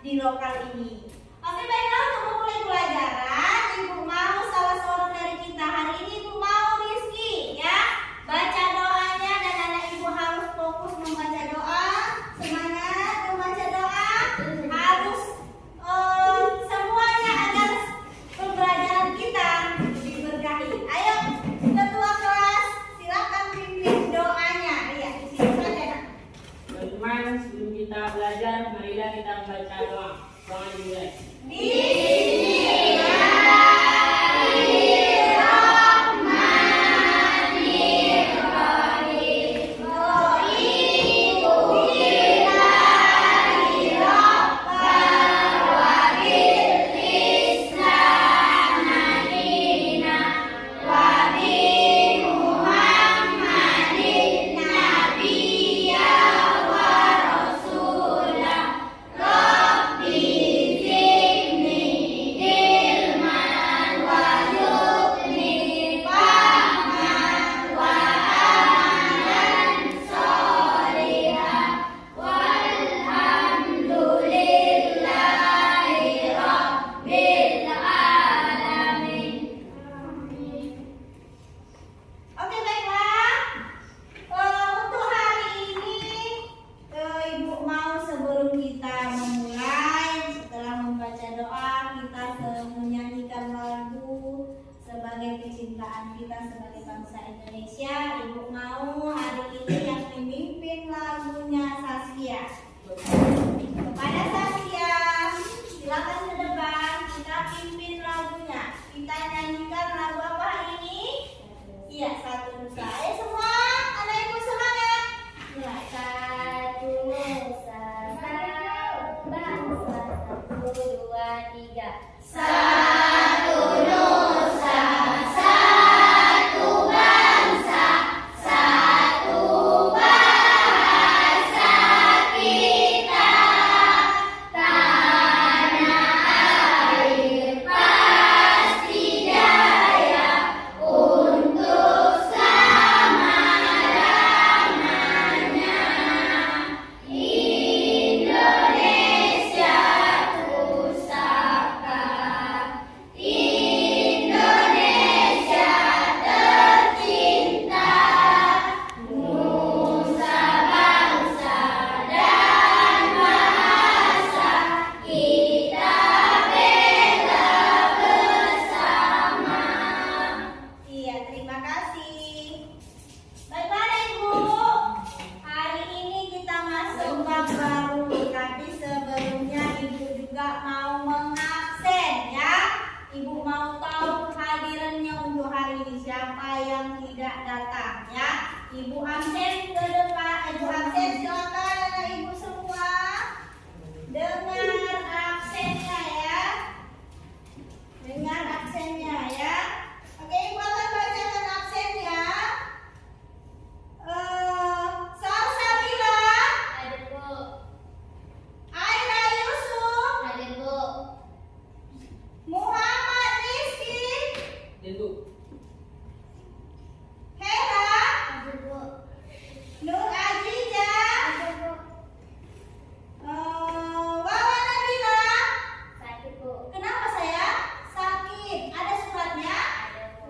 di lokal ini. Oke, baiklah, untuk memulai pelajaran, Ibu mau salah seorang dari kita hari ini Ibu mau Rizky ya baca doanya, dan anak Ibu harus fokus membaca doa. Semangat membaca doa, harus semuanya agar pembelajaran kita diberkahi. Ayo, ketua kelas, silakan pimpin doanya. Iya, di sini saja. Teman-teman, sebelum kita belajar, marilah kita membaca doa. Doa dimulai. Kecintaan kita sebagai bangsa Indonesia, Ibu mau hari ini yang memimpin lagunya Saskia. Kepada Saskia, silakan ke depan, kita pimpin lagunya. Kita nyanyikan lagu apa hari ini? Iya, Satu Nusa. Ayo semua, anak Ibu semangat. Ya, satu nusa, satu bangsa, 1, 2, 3. Satu nusa, satu bangsa, satu bahasa kita, tanah air pasti jaya untuk selama-lamanya. Indonesia pusaka, Indonesia tercinta, nusa bangsa dan bahasa kita bela bersama. Iya, terima kasih. Baiklah Ibu, hari ini kita masuk bab baru, tapi sebelumnya Ibu juga mau mengabsen ya. Ibu mau tahu kehadirannya untuk hari ini, siapa yang tidak datang ya. Ibu absen ke depan, Ibu absen, silakan anak Ibu semua dengar absennya ya. Dengar absennya ya. Oke, Ibu akan bacakan absennya. Salsabila, Ada Bu, Aira Yusuf, ada Bu, Muhammad Rizky, Dan Bu, Hera, ada Bu, Nur Aziza, ada Bu, Wawan Nabila. sakit Bu, Kenapa saya sakit? Ada suratnya? ada Bu,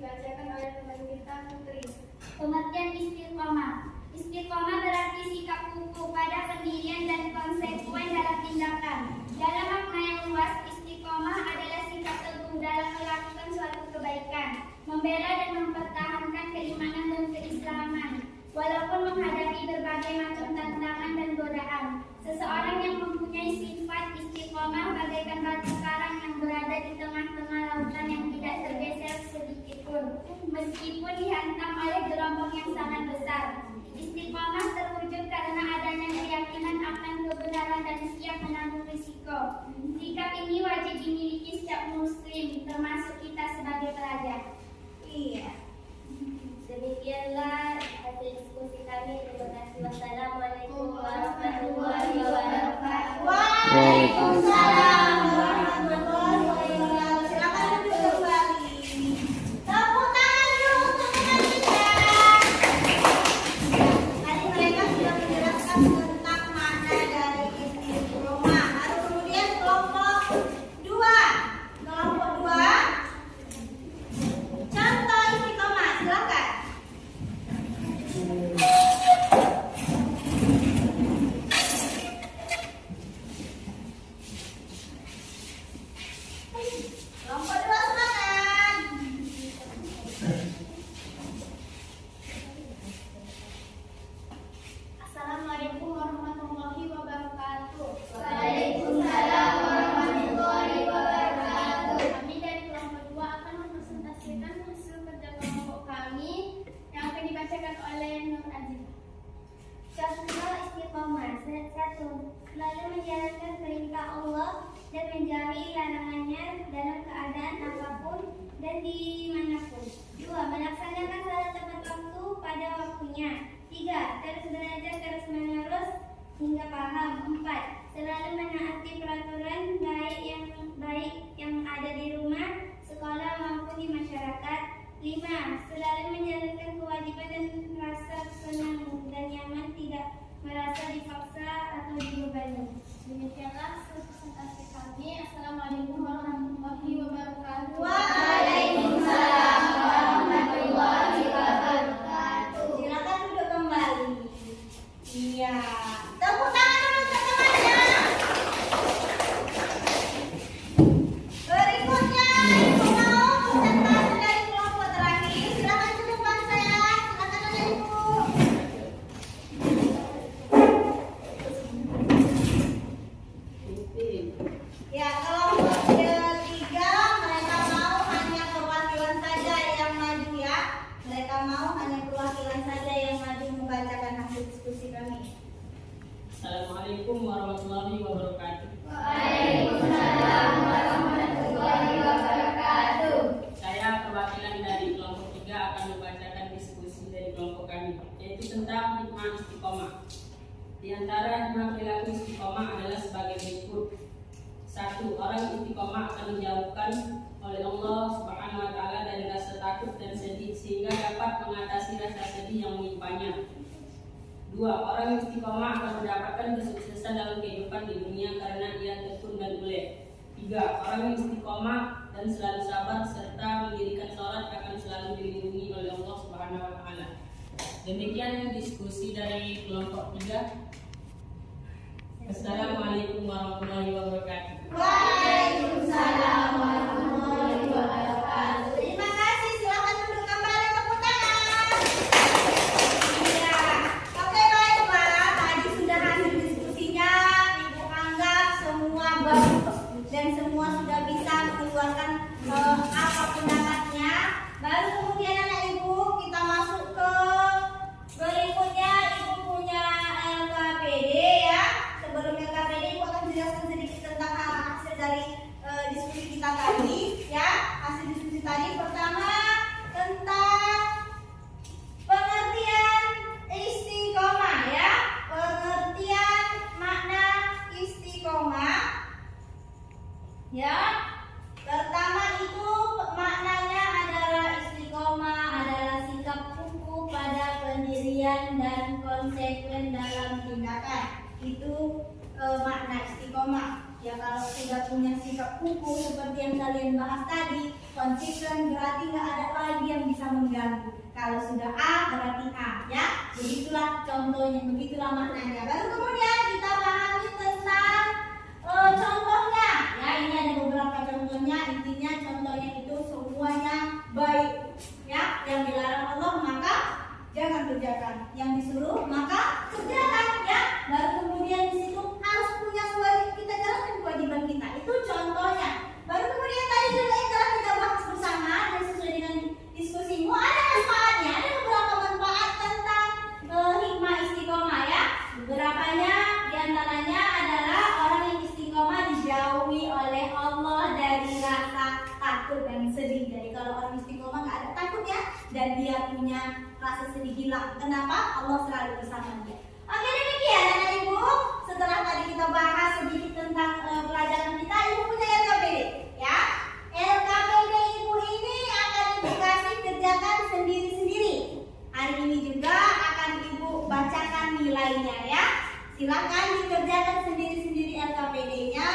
dibacakan oleh teman kita Putri. Pengertian istiqomah. Istiqomah berarti sikap kukuh pada pendirian dan konsekuen dalam tindakan. Dalam makna yang luas, istiqomah adalah sikap teguh dalam melakukan suatu kebaikan, membela dan mempertahankan keimanan dan keislaman, walaupun menghadapi berbagai macam tantangan dan godaan. Seseorang yang mempunyai sifat istiqomah bagaikan batu karang yang berada di tengah-tengah lautan yang tidak tergeser sedikit pun, meskipun dihantam oleh gelombang yang sangat besar. Istiqomah terwujud karena adanya keyakinan akan kebenaran dan siap menanggung risiko. Sikap ini wajib dimiliki setiap muslim, termasuk kita sebagai pelajar. Iya. Demikianlah hasil diskusi kami. Terima kasih. Wassalamualaikum warahmatullahi wabarakatuh. Waalaikumsalam warahmatullahi wabarakatuh. Silakan duduk kembali. Tepuk tangan dulu untuk teman kita. Tadi mereka sudah menjelaskan tentang makna dari istiqomah. Lalu kemudian kelompok 2. Kelompok 2. Contoh istiqomah, silakan. Kelompok 2 silakan. Assalamualaikum warahmatullahi wabarakatuh. Waalaikumsalam warahmatullahi wabarakatuh. Kami dari kelompok 2 akan mempresentasikan hasil kerja kelompok kami yang akan dibacakan oleh Nur Aziz. Contoh istiqomah. 1. Selalu menjalankan perintah Allah dan menjauhi larangannya dalam keadaan apapun dan dimanapun. 2. Melaksanakan salat tepat waktu pada waktunya. 3. Terus belajar terus menerus hingga paham. 4. Selalu menaati peraturan baik yang ada di rumah, sekolah maupun di masyarakat. 5. Selalu menjalankan kewajiban dan merasa senang dan nyaman, tidak merasa dipaksa atau dibebani. Demikianlah hasil presentasi kami. Assalamualaikum warahmatullahi wabarakatuh. Waalaikumsalam warahmatullahi wabarakatuh. Silakan duduk kembali. Iya. Tepuk tangan dulu untuk temannya. Berikutnya ibu mau presentasi dari kelompok terakhir. Silakan duduk depan saya. Silakan aja ibu. Ya, kelompok ketiga mereka mau hanya perwakilan saja yang maju ya. Mereka mau hanya perwakilan saja yang maju membacakan hasil diskusi kami. Assalamualaikum warahmatullahi wabarakatuh. Waalaikumsalam warahmatullahi wabarakatuh. Saya perwakilan dari kelompok 3 akan membacakan diskusi dari kelompok kami, yaitu tentang hikmah istiqomah. Di antara hikmah perilaku istiqomah adalah sebagai berikut. 1. Orang istiqomah akan dijauhkan oleh Allah Subhanahu wa taala dari rasa takut dan sedih sehingga dapat mengatasi rasa sedih yang menimpanya. 2. Orang istiqomah akan mendapatkan kesuksesan dalam kehidupan di dunia karena ia tekun dan ulet. 3. Orang istiqomah dan selalu sabar serta mendirikan sholat akan selalu dilindungi oleh Allah Subhanahu wa taala. Demikian diskusi dari kelompok 3. Assalamualaikum warahmatullahi wabarakatuh. Waalaikumsalam warahmatullahi wabarakatuh. Terima kasih. Silakan duduk kembali, tepuk tangan. Iya. Oke, baiklah. Tadi sudah hasil diskusinya. Ibu anggap semua bagus dan semua sudah bisa mengeluarkan apa pendapatnya. Baru kemudian anak ibu kita masuk ke berikutnya. Ibu punya LKPD ya. Sebelum LKPD ibu akan jelaskan sedikit tentang hasil dari diskusi kita tadi ya. Hasil diskusi tadi pertama tentang pengertian istiqomah ya. Pengertian makna istiqomah ya. Pertama itu maknanya adalah istiqomah adalah sikap kukuh pada pendirian dan konsekuen dalam tindakan. Itu makna istiqomah. Ya kalau sudah punya sikap kuku seperti yang kalian bahas tadi, konsisten, berarti nggak ada lagi yang bisa mengganggu. Kalau sudah A berarti A, ya. Begitulah contohnya, begitulah maknanya. Baru kemudian kita pahami tentang contohnya. Ya, ini ada beberapa contohnya. Intinya contohnya itu semuanya baik. Ya, yang dilarang Allah maka jangan kerjakan, yang disuruh maka kerjakan. Ya, baru kemudian di situ harus punya kewajiban, kita jalankan kewajiban kita. Itu contohnya. Baru kemudian tadi juga yang telah kita bahas bersama dan sesuai dengan diskusimu, ada manfaatnya, ada beberapa manfaat tentang hikmah istiqomah, ya. Beberapanya diantaranya adalah orang yang istiqomah dijauhi oleh Allah dari rasa takut dan sedih. Jadi kalau orang istiqomah nggak ada takutnya dan dia punya rasa sedih hilang. Kenapa? Allah selalu bersama dia. Oke, demikian anak ibu. Setelah tadi kita bahas sedikit tentang pelajaran kita, ibu punya LKPD, ya. LKPD ibu ini akan ibu kasih kerjakan sendiri-sendiri. Hari ini juga akan ibu bacakan nilainya, ya. Silakan dikerjakan sendiri-sendiri LKPD-nya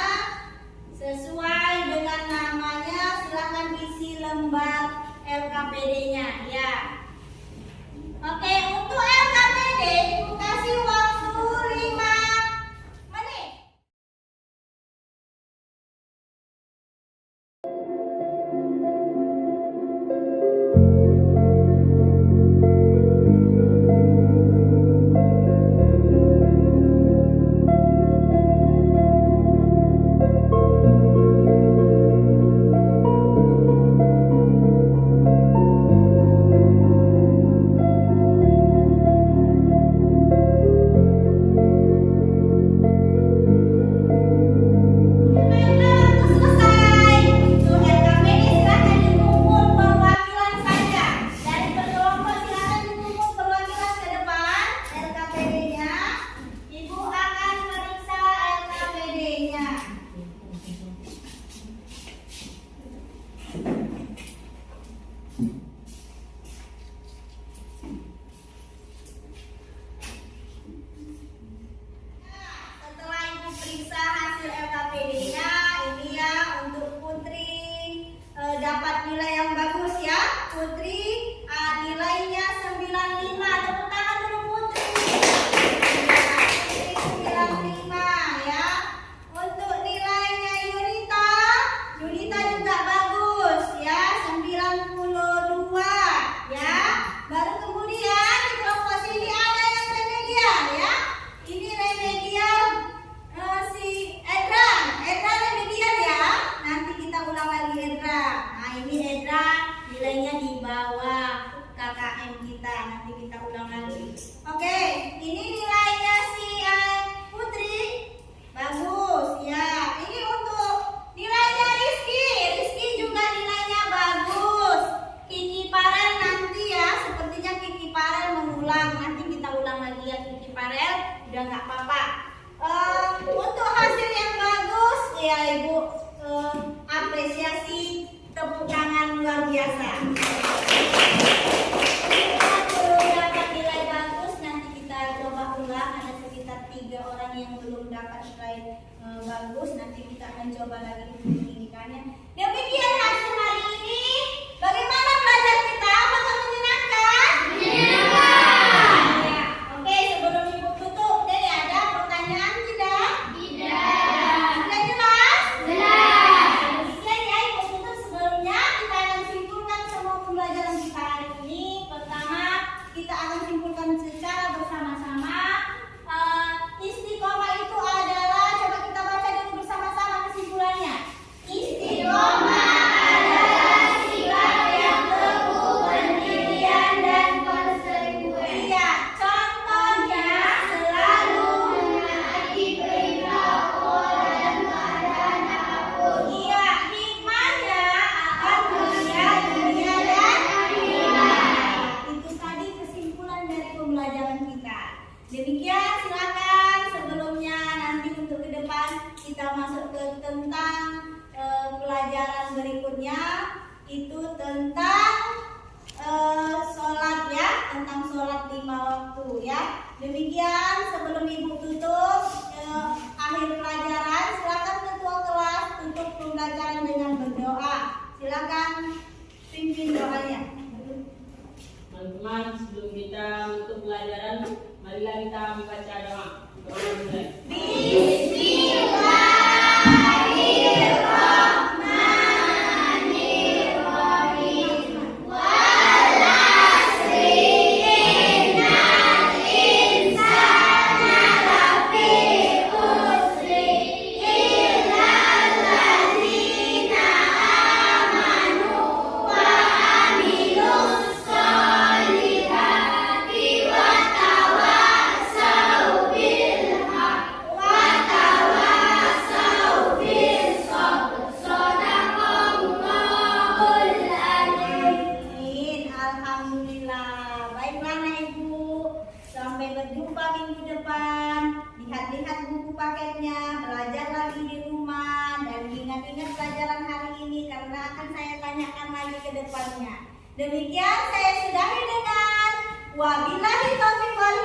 sesuai dengan namanya. Silakan isi lembar LKPD-nya, ya. Oke, untuk LKPD ibu kasih waktu 5 menit. Dapat nilai yang bagus, ya. Putri nilainya 95. Tepuk tangan dulu Putri. Putri 95, ya. Untuk nilainya Yunita juga bagus, ya. 92, ya. Baru kemudian di kelompok sini ada yang remedial, ya. Ini remedial si Edra remedial, ya. Nanti kita ulang lagi Edra. Ini Edra nilainya di bawah KKM kita, nanti kita ulang lagi. Oke, ini nilainya si Putri bagus, ya. Ini untuk nilainya Rizky juga nilainya bagus. Kiki Parel nanti, ya, sepertinya Kiki Parel mengulang, nanti kita ulang lagi, ya. Kiki Parel udah nggak apa-apa. Untuk hasil yang bagus, ya Ibu apresiasi, tepuk tangan luar biasa. Kalau dapat nilai bagus, nanti kita coba ulang. Ada sekitar 3 orang yang belum dapat nilai bagus. Nanti kita akan coba lagi pendidikannya. Demikian hasil hari ini. Bagaimana pelajaran kita? Apakah menyenangkan? Menyenangkan. Ya. Oke, sebelum Ibu tutup, Dede, ada pertanyaan tidak? Tidak. Sudah jelas? Jelas. Demikian, ya, Ibu tutup. Sebelumnya kita akan simpulkan semua pembelajaran kita hari ini. Pertama, kita akan simpulkan secara bersama-sama. Istiqomah itu adalah, coba kita baca dulu bersama-sama kesimpulannya. Istiqomah adalah sikap yang teguh, pendirian dan konsekuensi. Iya, contohnya selalu menaati perintah Allah dalam keadaan apapun. Iya, hikmahnya akan dunia dan akhirat. Itu tadi kesimpulan dari pembelajaran kita. Demikian, silakan. Sebelumnya nanti untuk ke depan kita masuk ke tentang pelajaran berikutnya, itu tentang sholat, ya, tentang sholat 5 waktu, ya. Demikian, sebelum Ibu tutup akhir pelajaran, silakan ketua kelas doa. Silakan pimpin doanya. Teman-teman, sebelum kita menutup pelajaran, marilah kita membaca doa. Doa dimulai. Amin. Alhamdulillah. Baiklah Nak Ibu. Sampai berjumpa minggu depan. Lihat-lihat buku paketnya, belajar lagi di rumah, dan ingat-ingat pelajaran hari ini karena akan saya tanyakan lagi ke depannya. Demikian saya sudahi dengan wabillahi taufiq wal